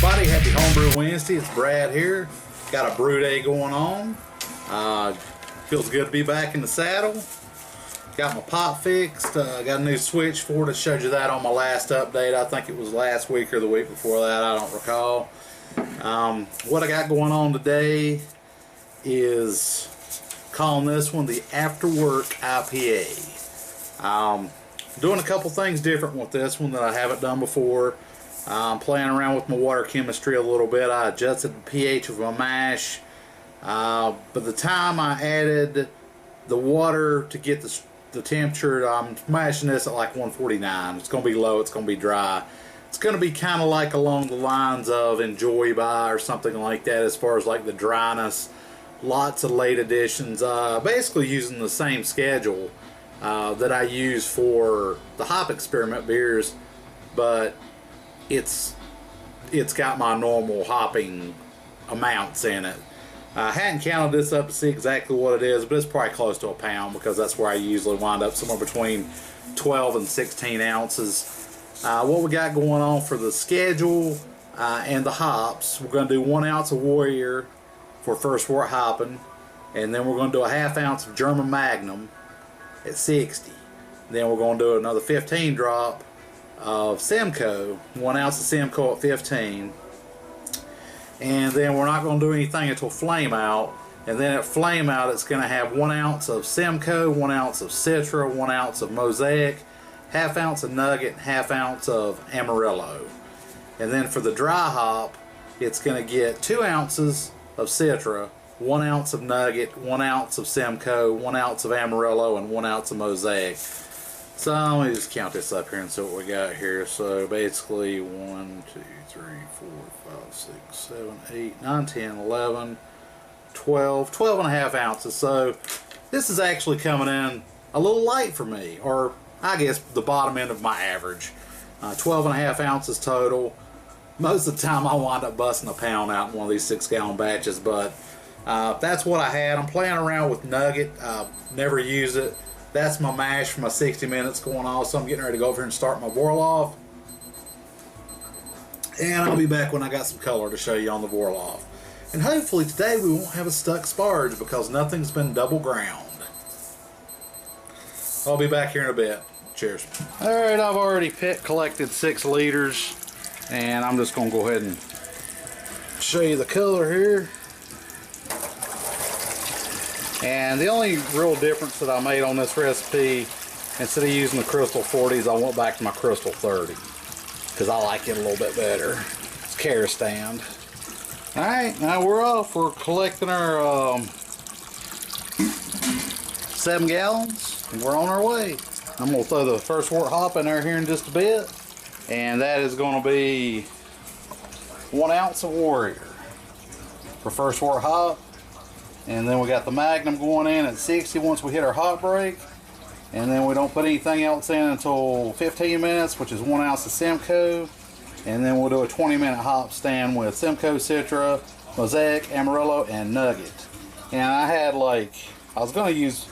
everybody, happy Homebrew Wednesday. It's Brad here. Got a brew day going on. Feels good to be back in the saddle. Got my pot fixed. Got a new switch for it. I showed you that on my last update. I think it was last week or the week before that. I don't recall. What I got going on today is calling this one the After Work IPA. Doing a couple things different with this one that I haven't done before. I'm playing around with my water chemistry a little bit. I adjusted the pH of my mash. By the time I added the water to get the temperature, I'm mashing this at like 149. It's going to be low, it's going to be dry. It's going to be kind of like along the lines of Enjoy By or something like that as far as like the dryness. Lots of late additions. Basically using the same schedule that I use for the hop experiment beers, but it's got my normal hopping amounts in it. I hadn't counted this up to see exactly what it is, but it's probably close to a pound because that's where I usually wind up, somewhere between 12 and 16 ounces. What we got going on for the schedule and the hops, we're going to do 1 ounce of Warrior for first wort hopping, and then we're going to do a ½ ounce of German Magnum at 60. Then we're going to do another 15 drop of Simcoe, 1 ounce of Simcoe at 15, and then we're not going to do anything until flame out. And then at flame out, it's going to have 1 ounce of Simcoe, 1 ounce of Citra, 1 ounce of Mosaic, ½ ounce of Nugget, ½ ounce of Amarillo. And then for the dry hop, it's going to get 2 ounces of Citra, 1 ounce of Nugget, 1 ounce of Simcoe, 1 ounce of Amarillo, and 1 ounce of Mosaic. So let me just count this up here and see what we got here. So basically 1, 2, 3, 4, 5, 6, 7, 8, 9, 10, 11, 12, 12 and a half ounces. So this is actually coming in a little light for me, or I guess the bottom end of my average. 12 and a half ounces total. Most of the time I wind up busting a pound out in one of these 6-gallon batches, but that's what I had. I'm playing around with Nugget. Never use it. That's my mash for my 60 minutes going on, so I'm getting ready to go over here and start my Vorloff. And I'll be back when I got some color to show you on the Vorloff. And hopefully today we won't have a stuck sparge because nothing's been double ground. I'll be back here in a bit. Cheers. Alright, I've already collected 6 liters, and I'm just going to go ahead and show you the color here. And the only real difference that I made on this recipe, instead of using the Crystal 40s, I went back to my Crystal 30 because I like it a little bit better. It's care stand. Alright, now we're off. We're collecting our 7 gallons and we're on our way. I'm going to throw the first wort hop in there here in just a bit, and that is going to be 1 ounce of Warrior for first wort hop. And then we got the Magnum going in at 60 once we hit our hop break. And then we don't put anything else in until 15 minutes, which is 1 ounce of Simcoe. And then we'll do a 20-minute hop stand with Simcoe, Citra, Mosaic, Amarillo, and Nugget. And I was going to use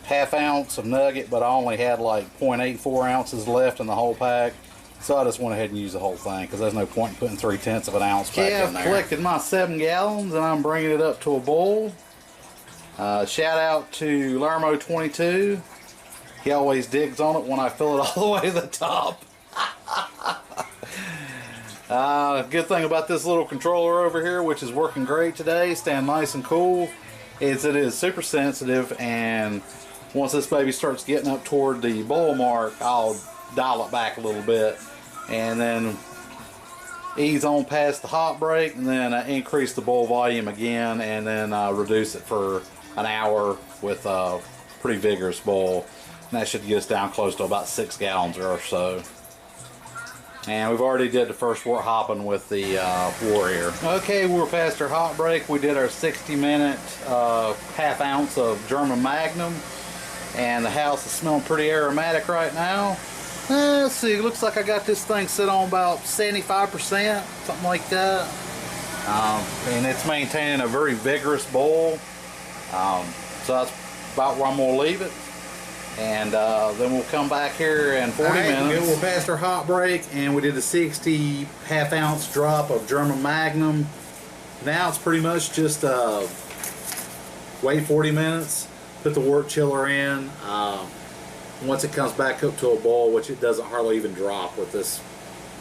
½ ounce of Nugget, but I only had like 0.84 ounces left in the whole pack. So I just went ahead and used the whole thing because there's no point in putting 3/10 of an ounce back in there. I've collected my 7 gallons and I'm bringing it up to a boil. Shout out to Lermo22. He always digs on it when I fill it all the way to the top. Good thing about this little controller over here, which is working great today, staying nice and cool, is it is super sensitive, and once this baby starts getting up toward the boil mark, I'll dial it back a little bit and then ease on past the hop break, and then increase the boil volume again, and then reduce it for an hour with a pretty vigorous boil. And that should get us down close to about 6 gallons or so. And we've already did the first wort hopping with the Warrior. Okay, we're past our hop break. We did our 60-minute ½ ounce of German Magnum, and the house is smelling pretty aromatic right now. Let's see, it looks like I got this thing set on about 75%, something like that. And it's maintaining a very vigorous boil. So that's about where I'm going to leave it. And then we'll come back here in 40 minutes. We'll pass our hot break, and we did a 60 half-ounce drop of German Magnum. Now it's pretty much just wait 40 minutes, put the wort chiller in. Once it comes back up to a boil, which it doesn't hardly even drop with this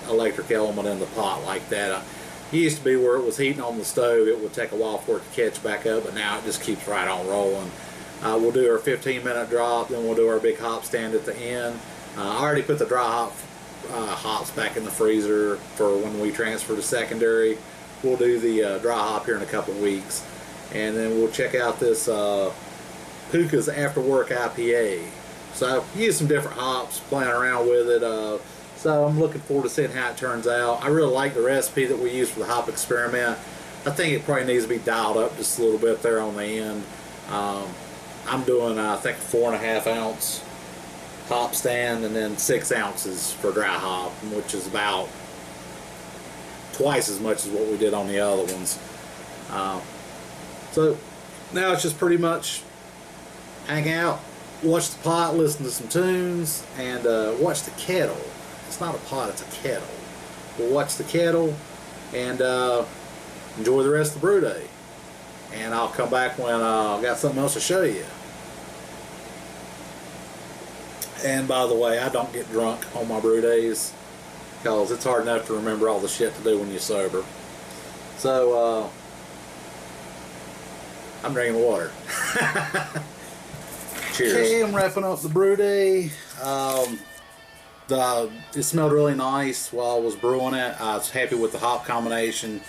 electric element in the pot like that. It used to be where it was heating on the stove, it would take a while for it to catch back up, but now it just keeps right on rolling. We'll do our 15-minute drop, then we'll do our big hop stand at the end. I already put the dry hops back in the freezer for when we transfer to secondary. We'll do the dry hop here in a couple of weeks. And then we'll check out this Pooka's After Work IPA. So use some different hops, playing around with it. So I'm looking forward to seeing how it turns out. I really like the recipe that we used for the hop experiment. I think it probably needs to be dialed up just a little bit there on the end. I'm doing, I think, a 4.5 ounce hop stand and then 6 ounces for dry hop, which is about twice as much as what we did on the other ones. So now it's just pretty much hang out, watch the pot, listen to some tunes, and watch the kettle. It's not a pot, it's a kettle. We'll watch the kettle and enjoy the rest of the brew day. And I'll come back when I've got something else to show you. And by the way, I don't get drunk on my brew days because it's hard enough to remember all the shit to do when you're sober. So I'm drinking water. Cheers. Okay, I'm wrapping up the brew day. It smelled really nice while I was brewing it. I was happy with the hop combination.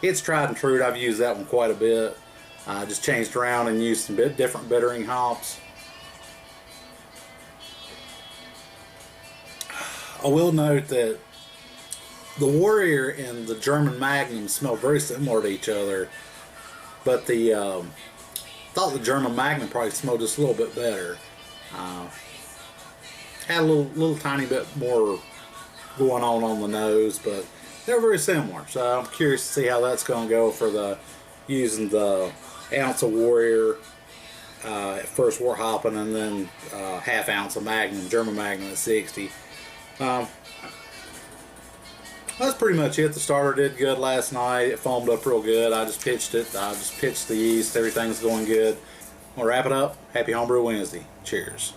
It's tried and true. I've used that one quite a bit. I just changed around and used some different bittering hops. I will note that the Warrior and the German Magnum smell very similar to each other, but the thought the German Magnum probably smelled just a little bit better. Had a little tiny bit more going on the nose, but they're very similar. So I'm curious to see how that's going to go for using the ounce of Warrior at first wort hopping, and then half ounce of Magnum, German Magnum at 60. That's pretty much it. The starter did good last night. It foamed up real good. I just pitched it. I just pitched the yeast. Everything's going good. We'll wrap it up. Happy Homebrew Wednesday. Cheers.